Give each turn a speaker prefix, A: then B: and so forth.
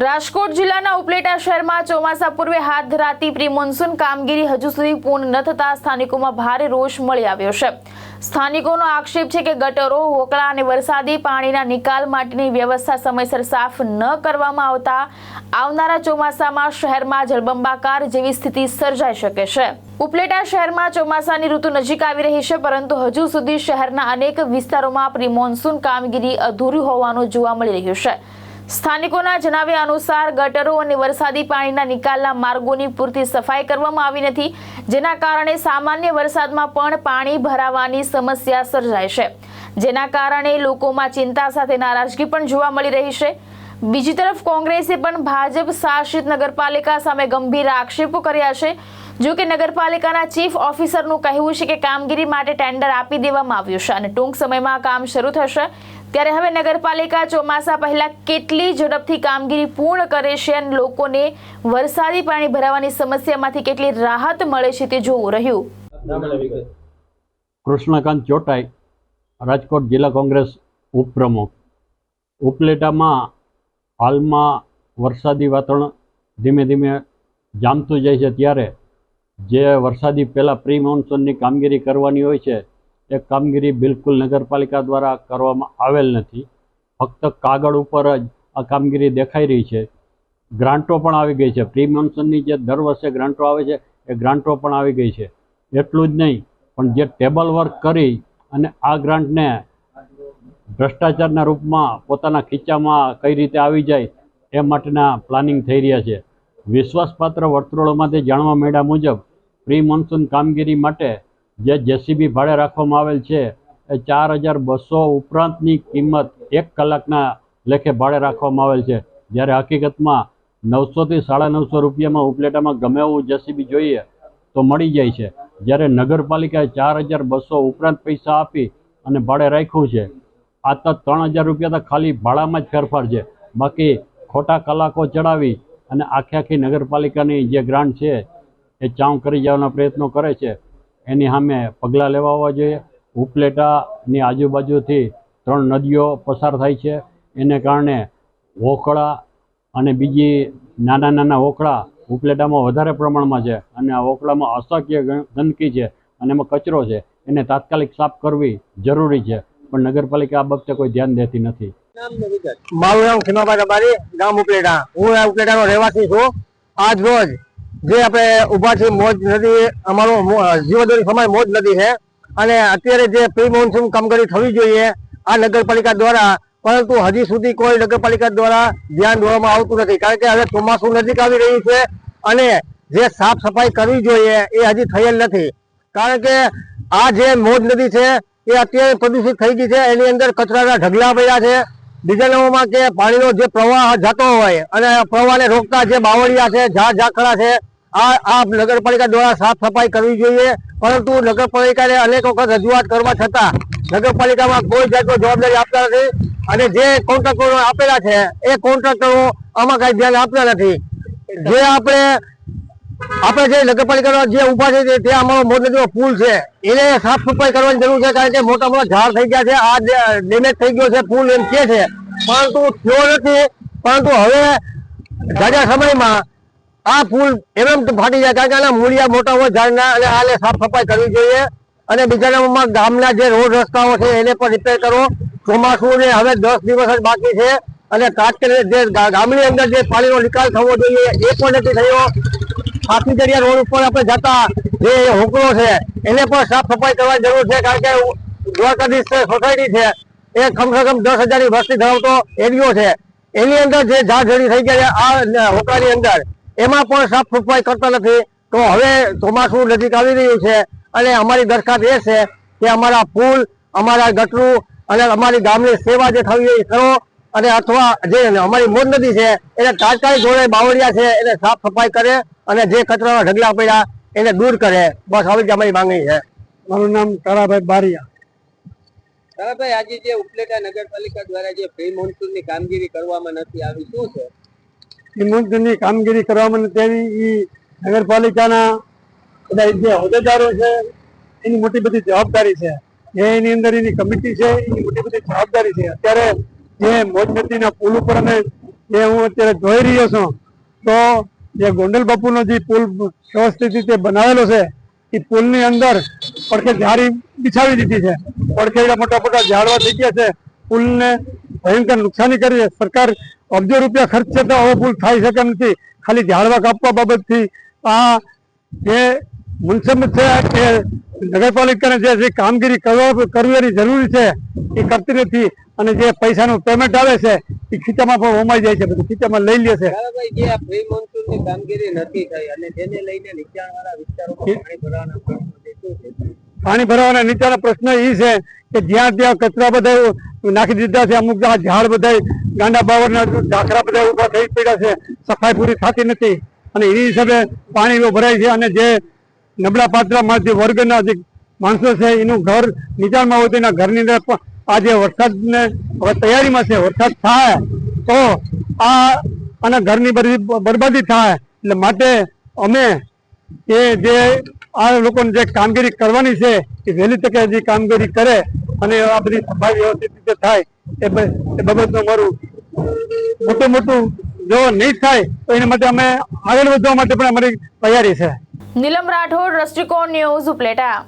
A: રાજકોટ જિલ્લાના ઉપલેટા શહેરમાં ચોમાસા પૂર્વે હાથ ધરાતી પ્રી મોન્સૂન કામગીરી હજુ સુધી પૂર્ણ ન થતા સ્થાનિકોમાં ભારે રોષ મળી આવ્યો છે। સ્થાનિકોનો આક્ષેપ છે કે ગટરો, હોકળા અને વરસાદી પાણીના નિકાલ માટેની વ્યવસ્થા સમયસર સાફ ન કરવામાં આવતા આવનારા ચોમાસામાં શહેરમાં જળબંબાકાર જેવી સ્થિતિ સર્જાઈ શકે છે। ઉપલેટા શહેરમાં ચોમાસાની ઋતુ નજીક આવી રહી છે, પરંતુ હજુ સુધી શહેરના અનેક વિસ્તારોમાં પ્રી મોન્સૂન કામગીરી અધૂરી હોવાનું જોવા મળી રહ્યું છે। સ્થાનિકોના જણાવ્યા અનુસાર ગટરો અને વરસાદી પાણીના નિકાલના માર્ગોની પૂરતી સફાઈ કરવામાં આવી નથી, જેના કારણે સામાન્ય વરસાદમાં પણ પાણી ભરાવાની સમસ્યા સર્જાય છે, જેના કારણે લોકોમાં ચિંતા સાથે નારાજગી પણ જોવા મળી રહી છે। બીજી તરફ કોંગ્રેસે પણ ભાજપ શાસિત નગરપાલિકા સામે ગંભીર આક્ષેપો કર્યા છે। જો કે નગરપાલિકાના ચીફ ઓફિસરનું કહેવું છે કે કામગીરી માટે ટેન્ડર આપી દેવામાં આવ્યું છે અને ટૂંક સમયમાં કામ શરૂ થશે। ત્યારે હવે નગરપાલિકા ચોમાસા પહેલા કેટલી ઝડપથી કામગીરી પૂર્ણ કરે છે અને લોકોને વરસાદી પાણી ભરાવાની સમસ્યામાંથી કેટલી રાહત મળે છે તે જોવું રહ્યું।
B: કૃષ્ણકાંત ચોટાઈ, રાજકોટ જિલ્લા કોંગ્રેસ ઉપપ્રમુખ। ઉપલેટામાં હાલમાં વરસાદી વાતાવરણ ધીમે ધીમે જામતું જાય છે, ત્યારે જે વરસાદી પહેલાં પ્રી મોન્સૂનની કામગીરી કરવાની હોય છે એ કામગીરી બિલકુલ નગરપાલિકા દ્વારા કરવામાં આવેલ નથી। ફક્ત કાગળ ઉપર જ આ કામગીરી દેખાઈ રહી છે। ગ્રાન્ટો પણ આવી ગઈ છે, પ્રી મોન્સૂનની જે દર વર્ષે ગ્રાન્ટો આવે છે એ ગ્રાન્ટો પણ આવી ગઈ છે। એટલું જ નહીં, પણ જે ટેબલ વર્ક કરી અને આ ગ્રાન્ટને ભ્રષ્ટાચારના રૂપમાં પોતાના ખીચામાં કઈ રીતે આવી જાય એ માટેના પ્લાનિંગ થઈ રહ્યા છે। વિશ્વાસપાત્ર વર્તુળોમાંથી જાણવા મળ્યા મુજબ પ્રી મોન્સૂન કામગીરી માટે જે જેસીબી ભાડે રાખવામાં આવેલ છે એ 4200 ઉપરાંતની કિંમત 1 કલાકના લેખે ભાડે રાખવામાં આવેલ છે, જ્યારે હકીકતમાં 900 થી 950 રૂપિયામાં ઉપલેટામાં ગમે એવું જેસીબી જોઈએ તો મળી જાય છે, જ્યારે નગરપાલિકાએ 4200 ઉપરાંત પૈસા આપી અને ભાડે રાખ્યું છે। આ તો 3000 રૂપિયા તો ખાલી ભાડામાં જ ફેરફાર છે, બાકી ખોટા કલાકો ચડાવી અને આખી નગરપાલિકાની જે ગ્રાન્ટ છે એ ચાઉં કરી જવાના પ્રયત્નો કરે છે। એની સામે પગલાં લેવા હોવા જોઈએ। ઉપલેટાની આજુબાજુથી 3 નદીઓ પસાર થાય છે, એને કારણે હોકળા અને બીજી નાના હોકળા ઉપલેટામાં વધારે પ્રમાણમાં છે અને આ હોકળામાં અસંખ્ય ગંદકી છે અને એમાં કચરો છે, એને તાત્કાલિક સાફ કરવી જરૂરી છે, પણ નગરપાલિકા આ બાબતે કોઈ ધ્યાન દેતી નથી।
C: મારું નામ ખીમાભાઈ રબારી, ગામ ઉપલેટા। હું ઉપલેટાનો રહેવાસી છું। આજ રોજ જે આપણે ઉભા છે મોજ નદી, અમારો જીવદોરી સમાજ મોજ નદી છે અને અત્યારે જે પ્રી મોન્સૂન કામગીરી થવી જોઈએ આ નગરપાલિકા દ્વારા, પરંતુ હજી સુધી કોઈ નગરપાલિકા દ્વારા ધ્યાન દોરવામાં આવતું નથી, કારણ કે હવે ચોમાસું નજીક આવી રહ્યું છે અને જે સાફ સફાઈ કરવી જોઈએ એ હજી થયેલ નથી। કારણ કે આ જે મોજ નદી છે એ અત્યારે પ્રદૂષિત થઈ ગઈ છે, એની અંદર કચરાના ઢગલા પડ્યા છે। બીજા નંબરમાં કે પાણીનો જે પ્રવાહ જતો હોય અને પ્રવાહને રોકતા જે બાવળિયા છે, ઝાકડા છે, આ નગરપાલિકા દ્વારા સાફ સફાઈ કરવી જોઈએ, પરંતુ નગરપાલિકાને અનેક વખત રજૂઆત કરવા છતાં નગરપાલિકામાં કોઈ જાતનો જવાબદારી આપતા નથી અને જે કોન્ટ્રાક્ટરો આપેલા છે એ કોન્ટ્રાક્ટરો આમાં કઈ ધ્યાન આપતા નથી। જે આપણે જે નગરપાલિકા જે ઉભા છે તે અમારો મોજ નદીનો પુલ છે એને સાફ સફાઈ કરવાની જરૂર છે, કારણ કે મોટા મોટા ઝાડ થઈ ગયા છે, આ ડેમેજ થઈ ગયો છે પુલ એમ કે છે, પરંતુ થયો નથી। પરંતુ હવે જાજા સમયમાં આ પુલ એમ ફાટી જાય, કારણ કે આના મૂળિયા મોટા હોય ઝાડના અને આને સાફ સફાઈ કરવી જોઈએ। અને બીજા નંબરમાં ગામના જે રોડ રસ્તાઓ છે એને પણ રિપેર કરો। ચોમાસું ને હવે 10 દિવસ જ બાકી છે અને તાત્કાલિક જે ગામની અંદર જે પાણીનો નિકાલ થવો જોઈએ એ પણ નથી થયો। હાથીદરિયા રોડ ઉપર આપણે જતા જે હોકળો છે એને પણ સાફ સફાઈ કરવાની જરૂર છે, કારણ કે દ્વારકાધીશ સોસાયટી છે એ કમસે કમ 10,000 ની વસ્તી ધરાવતો એરિયો છે, એની અંદર જે ઝાડઝડી થઈ ગયા છે આ હોકળાની અંદર, એમાં પણ સાફ સફાઈ કરતા નથી। તો હવે ચોમાસું નજીક આવી રહ્યું છે અને અમારી દરખાસ્ત એ છે કે અમારા પુલ, અમારા ગટરું અને અમારી ગામની સેવા જે થવી એ કરો અને અથવા જે અમારી મોજ નદી છે એને તાત્કાલિક ધોરણે બાવળિયા છે એને સાફ સફાઈ કરે અને જે કચરાના ઢગલા પડ્યા એને દૂર કરે। બસ આવી જ અમારી માંગણી છે। મારું નામ તારાભાઈ બારિયા।
D: તારાભાઈ, આજે જે ઉપલેટા નગરપાલિકા દ્વારા જે પ્રી મોન્સૂનની કામગીરી કરવામાં નથી આવી, શું છે?
C: પ્રી મોન્સૂનની કામગીરી કરવામાં નથી આવી એ નગરપાલિકાના બધા જે હોદ્દેદારો છે એની મોટી બધી જવાબદારી છે, એની અંદર એની કમિટી છે એની મોટી બધી જવાબદારી છે। અત્યારે જે મોજ નદીના પુલ ઉપર અમે જે હું અત્યારે જોઈ રહ્યો છું તો જે ગોંડલ બાપુનો જે પુલ વ્યવસ્થિત રીતે બનાવેલો છે એ પુલની અંદર પડખે ઝાડી બિછાવી દીધી છે. પડખે એવા મોટા મોટા ઝાડવા થઈ ગયા છે. પુલને ભયંકર નુકસાની કરી છે. સરકાર અબજો રૂપિયા ખર્ચે તો આવો પુલ થઈ શકે નથી. ખાલી ઝાડવા કાપવા બાબતથી આ જે મુનસબત છે કે નગરપાલિકાને જે કામગીરી કરવાની જરૂરી છે એ કરતી નથી અને જે પૈસાનું પેમેન્ટ આવે છે એ ખીચામાં પણ હોમાઈ જાય છે, બધું ખીચામાં લઈ લે છે.
D: દાદાભાઈ, જે આ પ્રી મોન્સૂનની કામગીરી નથી થઈ અને તેને લઈને નીચાણવાળા વિસ્તારોમાં પાણી ભરવાના પ્રશ્નો છે, શું છે?
C: પાણી ભરવાના નીચાના પ્રશ્ન એ છે કે જ્યાં ત્યાં કચરા બધા નાખી દીધા છે. અમુક આ ઝાડ બધા ગાંડા બાવરના ઝાકરા બધા ઉભા થઈ પડ્યા છે. સફાઈ પૂરી થતી નથી અને એ હિસાબે પાણી ભરાય છે અને જે નબળા પાત્રમાં જે વર્ગના જે માણસો છે એનું ઘર નીચાણમાં હોય તો એના ઘરની અંદર આ જે વરસાદને હવે તૈયારીમાં છે, વરસાદ થાય તો આના ઘરની બધી બરબાદી થાય. એટલે માટે અમે જે આ લોકોને જે કામગીરી કરવાની છે એ વહેલી તકે જે કામગીરી કરે અને આ બધી સફાઈ વ્યવસ્થિત રીતે થાય એ બાબતનું મારું મોટું જો નહીં થાય તો એના માટે અમે આગળ વધવા માટે પણ અમારી તૈયારી છે.
A: નીલમ રાઠોડ, દ્રષ્ટિકોણ ન્યૂઝ, ઉપલેટા.